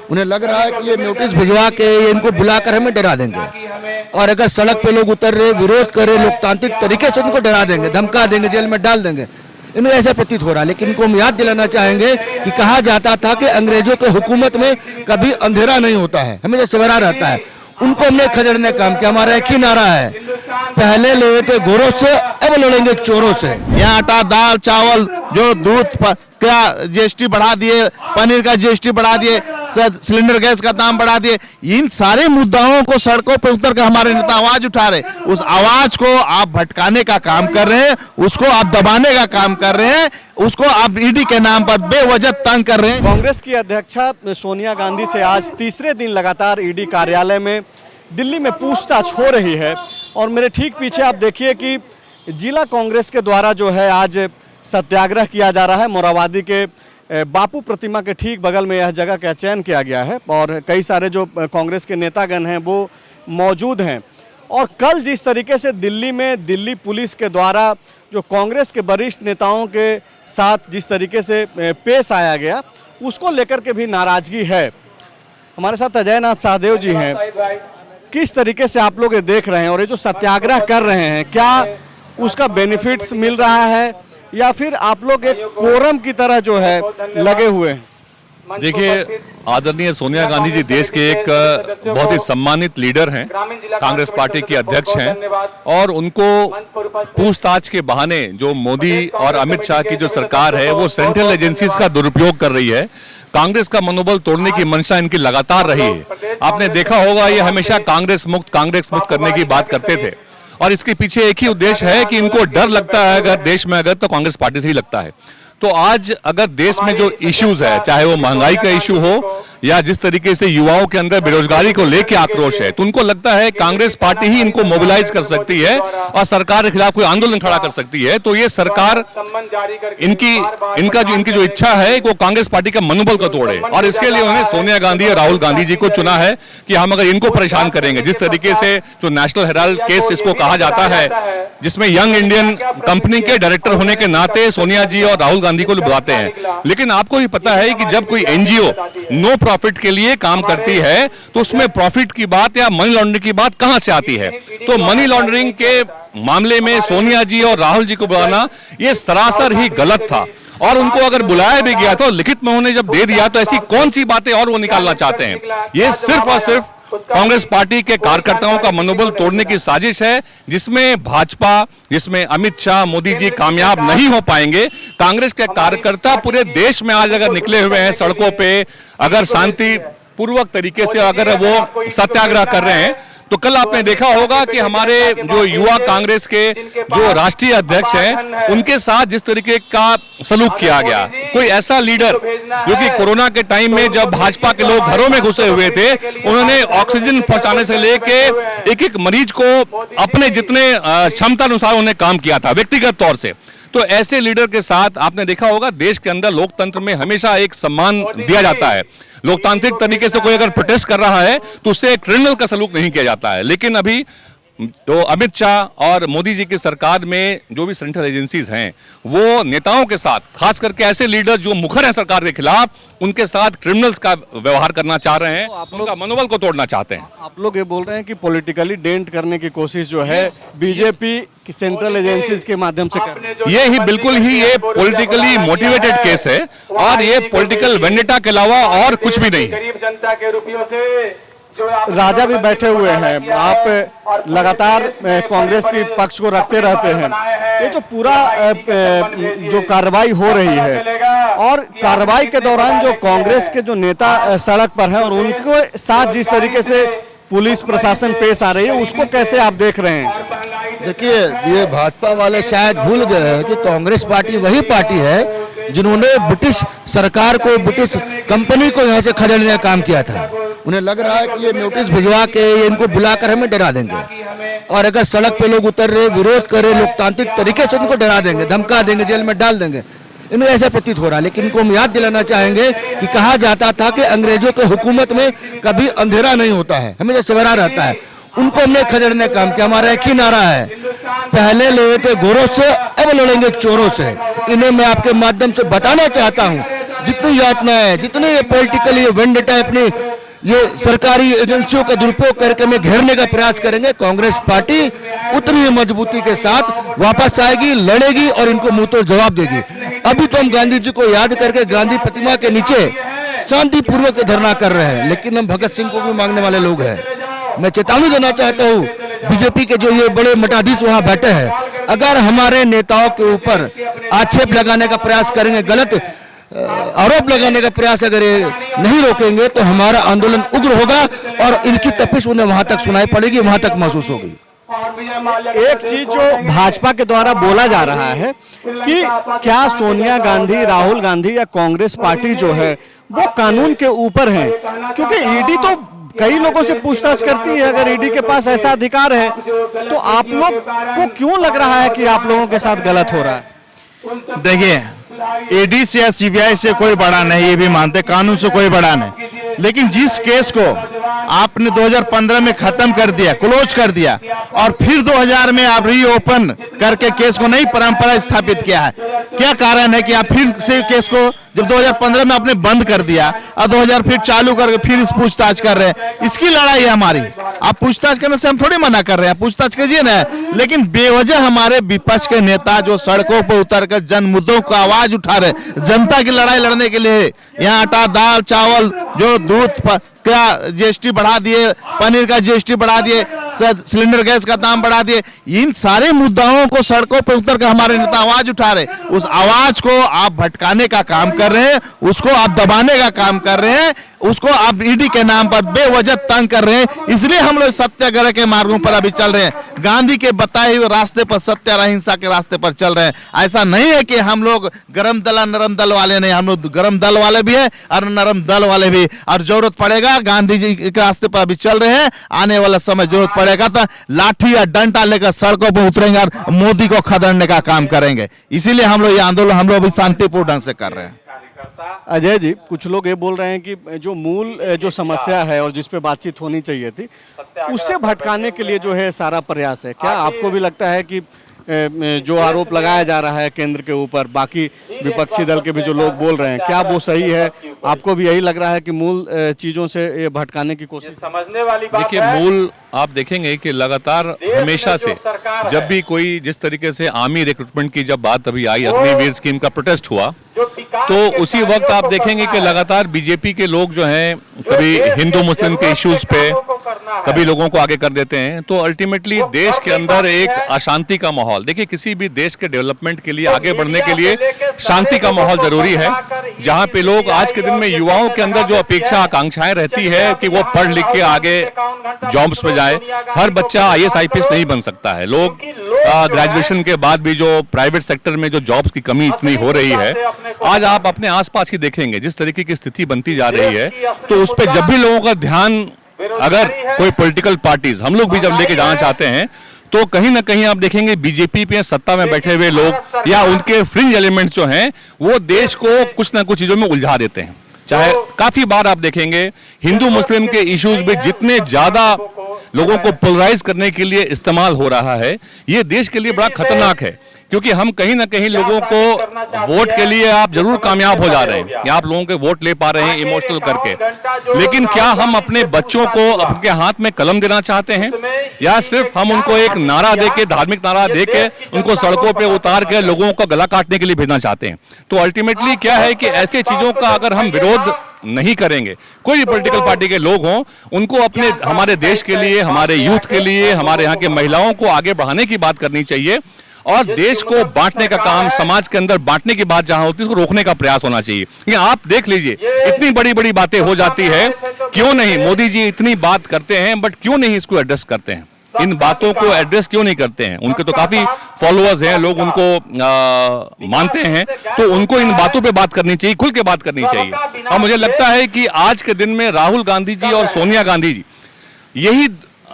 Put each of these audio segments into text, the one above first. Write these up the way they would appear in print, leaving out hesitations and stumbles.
उन्हें लग रहा है कि ये नोटिस भिजवा के ये इनको बुलाकर हमें डरा देंगे, और अगर सड़क पे लोग उतर रहे, विरोध कर रहे, लोकतांत्रिक तरीके से उनको डरा देंगे, धमका देंगे, जेल में डाल देंगे। इन्हें ऐसा प्रतीत हो रहा है। लेकिन इनको हम याद दिलाना चाहेंगे कि कहा जाता था कि अंग्रेजों के हुकूमत में कभी अंधेरा नहीं होता है, हमेशा सवेरा रहता है। उनको हमने खदेड़ने का काम किया। हमारा एक ही नारा है, पहले लड़े थे गोरों से, अब लड़ेंगे चोरों से। यहाँ आटा, दाल, चावल, जो दूध का जीएसटी बढ़ा दिए, पनीर का जीएसटी बढ़ा दिए, सिलेंडर गैस का दाम बढ़ा दिए। इन सारे मुद्दाओं को सड़कों पर उतर कर हमारे नेता आवाज उठा रहे। उस आवाज को आप भटकाने का काम कर रहे हैं, उसको आप दबाने का काम कर रहे हैं, उसको आप ईडी के नाम पर बेवजह तंग कर रहे हैं। कांग्रेस की अध्यक्षा सोनिया गांधी से आज तीसरे दिन लगातार ईडी कार्यालय में दिल्ली में पूछताछ हो रही है। और मेरे ठीक पीछे आप देखिए कि जिला कांग्रेस के द्वारा जो है आज सत्याग्रह किया जा रहा है। मोराबादी के बापू प्रतिमा के ठीक बगल में यह जगह का चयन किया गया है और कई सारे जो कांग्रेस के नेतागण हैं वो मौजूद हैं। और कल जिस तरीके से दिल्ली में दिल्ली पुलिस के द्वारा जो कांग्रेस के वरिष्ठ नेताओं के साथ जिस तरीके से पेश आया गया, उसको लेकर के भी नाराजगी है। हमारे साथ अजय नाथ सहदेव जी हैं। किस तरीके से आप लोग ये देख रहे हैं और ये जो सत्याग्रह कर रहे हैं, क्या उसका बेनिफिट्स मिल रहा है या फिर आप लोग एक कोरम की तरह जो है लगे हुए हैं? देखिए, आदरणीय सोनिया गांधी जी देश के एक बहुत ही सम्मानित लीडर हैं, कांग्रेस पार्टी के अध्यक्ष हैं, और उनको पूछताछ के बहाने जो मोदी और अमित शाह की जो सरकार है वो सेंट्रल एजेंसीज का दुरुपयोग कर रही है। कांग्रेस का मनोबल तोड़ने की मंशा इनकी लगातार रही है। आपने देखा होगा ये हमेशा कांग्रेस मुक्त करने की बात करते थे, और इसके पीछे एक ही उद्देश्य है कि इनको डर लगता है अगर देश में अगर तो कांग्रेस पार्टी से ही लगता है। तो आज अगर देश में जो इश्यूज है, चाहे वो महंगाई का इशू हो या जिस तरीके से युवाओं के अंदर बेरोजगारी को लेकर आक्रोश है, तो उनको लगता है कांग्रेस पार्टी ही इनको मोबिलाइज कर सकती है और सरकार के खिलाफ कोई आंदोलन खड़ा कर सकती है। तो ये सरकार इनकी जो इच्छा है वो कांग्रेस पार्टी का मनोबल को तोड़े, और इसके लिए उन्होंने सोनिया गांधी और राहुल गांधी जी को चुना है कि हम अगर इनको परेशान करेंगे, जिस तरीके से जो नेशनल हेराल्ड केस इसको कहा जाता है, जिसमें यंग इंडियन कंपनी के डायरेक्टर होने के नाते सोनिया जी और राहुल गांधी को बुलाते हैं। लेकिन आपको भी पता है कि जब कोई एनजीओ नो प्रॉफिट के लिए काम करती है तो उसमें प्रॉफिट की बात या मनी लॉन्ड्रिंग की बात कहां से आती है? तो मनी लॉन्ड्रिंग के मामले में सोनिया जी और राहुल जी को बुलाना ये सरासर ही गलत था। और उनको अगर बुलाया भी गया तो लिखित में उन्होंने जब दे दिया तो ऐसी कौन सी बातें और वो निकालना चाहते हैं? ये सिर्फ और सिर्फ कांग्रेस पार्टी के कार्यकर्ताओं का मनोबल तोड़ने की साजिश है, जिसमें भाजपा, जिसमें अमित शाह, मोदी जी कामयाब नहीं हो पाएंगे। कांग्रेस के कार्यकर्ता पूरे देश में आज अगर निकले हुए हैं सड़कों पे, अगर शांति पूर्वक तरीके से अगर वो सत्याग्रह कर रहे हैं, तो कल आपने देखा होगा कि हमारे जो युवा कांग्रेस के जो राष्ट्रीय अध्यक्ष हैं उनके साथ जिस तरीके का सलूक किया गया। कोई ऐसा लीडर जो कि कोरोना के टाइम में जब भाजपा के लोग घरों में घुसे हुए थे, उन्होंने ऑक्सीजन पहुंचाने से लेके एक एक मरीज को अपने जितने क्षमता अनुसार उन्होंने काम किया था व्यक्तिगत तौर से। तो ऐसे लीडर के साथ आपने देखा होगा देश के अंदर लोकतंत्र में हमेशा एक सम्मान दिया जाता है। लोकतांत्रिक तरीके से कोई अगर प्रोटेस्ट कर रहा है तो उससे एक क्रिमिनल का सलूक नहीं किया जाता है। लेकिन अभी तो अमित शाह और मोदी जी की सरकार में जो भी सेंट्रल एजेंसीज हैं वो नेताओं के साथ, खास करके ऐसे लीडर जो मुखर हैं सरकार के खिलाफ, उनके साथ क्रिमिनल्स का व्यवहार करना चाह रहे हैं, आप लोग का मनोबल को तोड़ना चाहते हैं। आप लोग ये बोल रहे हैं कि पॉलिटिकली डेंट करने की कोशिश जो है बीजेपी की सेंट्रल एजेंसीज के माध्यम से कर रहे हैं। ये ही बिल्कुल ही ये पॉलिटिकली मोटिवेटेड केस है और ये पॉलिटिकल वेंडेटा के अलावा और कुछ भी नहीं। गरीब जनता के रुपयों से राजा भी बैठे हुए हैं, आप लगातार कांग्रेस की पक्ष को रखते रहते हैं। ये जो पूरा जो कार्रवाई हो रही है और कार्रवाई के दौरान जो कांग्रेस के जो नेता सड़क पर हैं और उनके साथ जिस तरीके से पुलिस प्रशासन पेश आ रही है, उसको कैसे आप देख रहे हैं? देखिए, ये भाजपा वाले शायद भूल गए हैं कि कांग्रेस पार्टी वही पार्टी है जिन्होंने ब्रिटिश सरकार को, ब्रिटिश कंपनी को यहाँ से खदेड़ने का काम किया था। उन्हें लग रहा है कि ये नोटिस भिजवा के ये इनको बुलाकर हमें डरा देंगे, और अगर सड़क पे लोग उतर रहे, विरोध कर रहे, लोकतांत्रिक तरीके से उनको डरा देंगे, धमका देंगे, जेल में डाल देंगे। इन्हें ऐसा प्रतीत हो रहा है। लेकिन इनको हम याद दिलाना चाहेंगे कि कहा जाता था कि अंग्रेजों के हुकूमत में कभी अंधेरा नहीं होता है, हमेशा सवेरा रहता है। उनको हमने खदेड़ने का काम किया। हमारा एक ही नारा है, पहले लड़े थे गोरों से, अब लड़ेंगे चोरों से। इन्हें मैं आपके माध्यम से बताना चाहता हूं, जितनी यातनाएं, जितने ये पॉलिटिकल ये वेंडेटा अपनी ये सरकारी एजेंसियों का दुरुपयोग करके हमें घेरने का प्रयास करेंगे, कांग्रेस पार्टी उतनी ही मजबूती के साथ वापस आएगी, लड़ेगी और इनको मुंह तोड़ जवाब देगी। अभी तो हम गांधी जी को याद करके गांधी प्रतिमा के नीचे शांतिपूर्वक धरना कर रहे हैं, लेकिन हम भगत सिंह को भी मांगने वाले लोग हैं। मैं चेतावनी देना चाहता हूँ बीजेपी के जो ये बड़े मठाधीश वहां बैठे हैं, अगर हमारे नेताओं के ऊपर आक्षेप लगाने का प्रयास करेंगे, गलत आरोप लगाने का प्रयास अगर ये नहीं रोकेंगे तो हमारा आंदोलन उग्र होगा और इनकी तपिश उन्हें वहां तक सुनाई पड़ेगी, वहां तक महसूस होगी। एक चीज जो भाजपा के द्वारा बोला जा रहा है कि क्या सोनिया गांधी, राहुल गांधी या कांग्रेस पार्टी जो है वो कानून के ऊपर है, क्योंकि ईडी तो कई लोगों से पूछताछ करती है। अगर ईडी के पास ऐसा अधिकार है तो आप लोग को क्यों लग रहा है कि आप लोगों के साथ गलत हो रहा है? देखिए, ईडी से या सीबीआई से कोई बड़ा नहीं, ये भी मानते, कानून से कोई बड़ा नहीं, लेकिन जिस केस को आपने 2015 में खत्म कर दिया, क्लोज कर दिया और फिर 2000 में आप रीओपन करके केस को नई परंपरा स्थापित किया है, क्या कारण है कि आप फिर से केस को जब 2015 में आपने बंद कर दिया और 2000 फिर चालू करके फिर इस पूछताछ कर रहे हैं? इसकी लड़ाई है हमारी। आप पूछताछ करने से हम थोड़ी मना कर रहे हैं, पूछताछ कीजिए ना, लेकिन बेवजह हमारे विपक्ष के नेता जो सड़कों पर उतरकर जन मुद्दों का आवाज उठा रहे, जनता की लड़ाई लड़ने के लिए, यहाँ आटा, दाल, चावल, जो दूध क्या जीएसटी बढ़ा दिए, पनीर का जीएसटी बढ़ा दिए, सिलेंडर गैस का दाम बढ़ा दिए, इन सारे मुद्दाओं को सड़कों पर उतर कर हमारे नेता आवाज उठा रहे, उस आवाज को आप भटकाने का काम कर रहे हैं, उसको आप दबाने का काम कर रहे हैं, उसको आप ईडी के नाम पर बेवजह तंग कर रहे हैं। इसलिए हम लोग सत्याग्रह के मार्गों पर अभी चल रहे हैं, गांधी के बताए हुए रास्ते पर, सत्य और अहिंसा के रास्ते पर चल रहे हैं। ऐसा नहीं है कि हम लोग गरम दल और नरम दल वाले नहीं, हम लोग गरम दल वाले भी है और नरम दल वाले भी, और जरूरत पड़ेगा गांधी जी के रास्ते पर अभी चल रहे हैं। आने वाला समय जरूरत पड़ेगा तो लाठी या डंडा लेकर सड़कों पर उतरेंगे और मोदी को खदेड़ने का काम करेंगे। इसीलिए हम लोग ये आंदोलन हम लोग अभी शांतिपूर्ण ढंग से कर रहे हैं। अजय जी, कुछ लोग ये बोल रहे हैं कि जो मूल जो समस्या है और जिस पे बातचीत होनी चाहिए थी, उससे भटकाने के लिए जो है सारा प्रयास है। क्या आपको भी लगता है कि जो आरोप लगाया जा रहा है केंद्र के ऊपर, बाकी विपक्षी दल के भी जो लोग बोल रहे हैं, क्या वो सही है? आपको भी यही लग रहा है कि मूल चीजों से ये भटकाने की कोशिश? समझने वाली बात देखिए, मूल आप देखेंगे कि लगातार हमेशा से जब भी कोई जिस तरीके से आर्मी रिक्रूटमेंट की जब बात अभी आई, अग्निवीर स्कीम का प्रोटेस्ट हुआ, तो उसी वक्त आप देखेंगे कि लगातार बीजेपी के लोग जो हैं कभी हिंदू मुस्लिम के इश्यूज पे कभी लोगों को आगे कर देते हैं। तो अल्टीमेटली देश के अंदर एक अशांति का माहौल, देखिए किसी भी देश के डेवलपमेंट के लिए, आगे बढ़ने के लिए शांति का माहौल जरूरी है। जहां पे लोग आज के दिन में युवाओं के अंदर जो अपेक्षा आकांक्षाएं रहती है कि वो पढ़ लिख के आगे जॉब्स पे जाए, हर बच्चा आईएएस आईपीएस नहीं बन सकता है। लोग ग्रेजुएशन के बाद भी जो प्राइवेट सेक्टर में जो जॉब्स की कमी इतनी हो रही है, आज आप अपने आसपास की देखेंगे जिस तरीके की स्थिति बनती जा रही है, तो उस पर जब भी लोगों का ध्यान, अगर कोई पॉलिटिकल पार्टीज, हम लोग भी जब लेके जाना चाहते हैं, तो कहीं ना कहीं आप देखेंगे बीजेपी पे सत्ता में बैठे हुए लोग या उनके फ्रिंज एलिमेंट्स जो हैं, वो देश को कुछ ना कुछ चीजों में उलझा देते हैं। चाहे काफी बार आप देखेंगे हिंदू मुस्लिम के इश्यूज भी जितने ज्यादा लोगों को पोलराइज करने के लिए इस्तेमाल हो रहा है, ये देश के लिए बड़ा खतरनाक है, क्योंकि हम कहीं ना कहीं लोगों को वोट के लिए आप जरूर कामयाब हो जा रहे हैं, या आप लोगों के वोट ले पा रहे हैं इमोशनल करके, लेकिन क्या हम अपने बच्चों को उनके हाथ में कलम देना चाहते हैं, या सिर्फ हम उनको एक नारा देके, धार्मिक नारा देके उनको सड़कों पे उतार के लोगों का गला काटने के लिए भेजना चाहते हैं? तो अल्टीमेटली क्या है कि ऐसे चीजों का अगर हम विरोध नहीं करेंगे, कोई भी पॉलिटिकल पार्टी के लोग हों, उनको अपने हमारे देश के लिए, हमारे यूथ के लिए, हमारे यहाँ के महिलाओं को आगे बढ़ाने की बात करनी चाहिए, और देश को बांटने का काम, समाज के अंदर बांटने की बात जहां होती है उसको रोकने का प्रयास होना चाहिए। आप देख लीजिए, इतनी बड़ी बड़ी बातें हो जाती है, क्यों नहीं मोदी जी इतनी बात करते हैं, बट क्यों नहीं इसको एड्रेस करते हैं? इन बातों को एड्रेस क्यों नहीं करते हैं? उनके तो काफी फॉलोअर्स हैं, लोग उनको मानते हैं, तो उनको इन बातों पे बात करनी चाहिए, खुल के बात करनी चाहिए। और मुझे लगता है कि आज के दिन में राहुल गांधी जी और सोनिया गांधी जी यही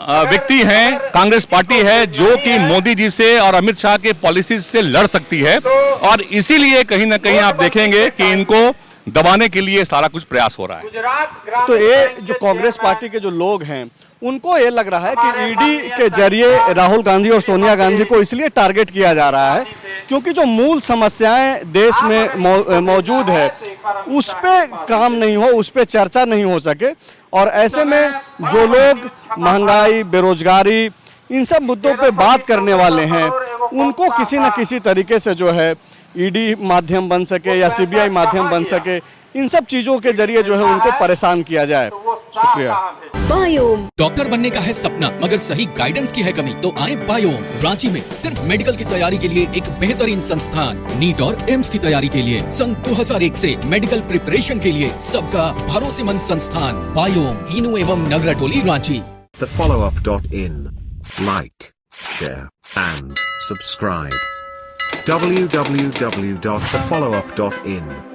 व्यक्ति हैं, कांग्रेस पार्टी है जो कि मोदी जी से और अमित शाह के पॉलिसीज से लड़ सकती है, और इसीलिए कहीं ना कहीं आप देखेंगे कि इनको दबाने के लिए सारा कुछ प्रयास हो रहा है। तो ये जो कांग्रेस पार्टी के जो लोग हैं, उनको ये लग रहा है कि ईडी के जरिए राहुल गांधी और सोनिया गांधी को इसलिए टारगेट किया जा रहा है क्योंकि जो मूल समस्याएं देश में मौजूद है, उस पे काम नहीं हो, उस पे चर्चा नहीं हो सके। और ऐसे में जो लोग महंगाई, बेरोजगारी, इन सब मुद्दों पे बात करने वाले हैं, उनको किसी न किसी तरीके से जो है ईडी माध्यम बन सके या सीबीआई माध्यम बन सके, इन सब चीज़ों के जरिए जो है उनको परेशान किया जाए। शुक्रिया। बायोम। डॉक्टर बनने का है सपना मगर सही गाइडेंस की है कमी, तो आए बायोम। रांची में सिर्फ मेडिकल की तैयारी के लिए एक बेहतरीन संस्थान, नीट और एम्स की तैयारी के लिए सन 2001 से मेडिकल प्रिपरेशन के लिए सबका भरोसेमंद संस्थान बायोम, हीनू एवं नगरटोली, Ranchi. thefollowup.in. Like, share, and subscribe. www.thefollowup.in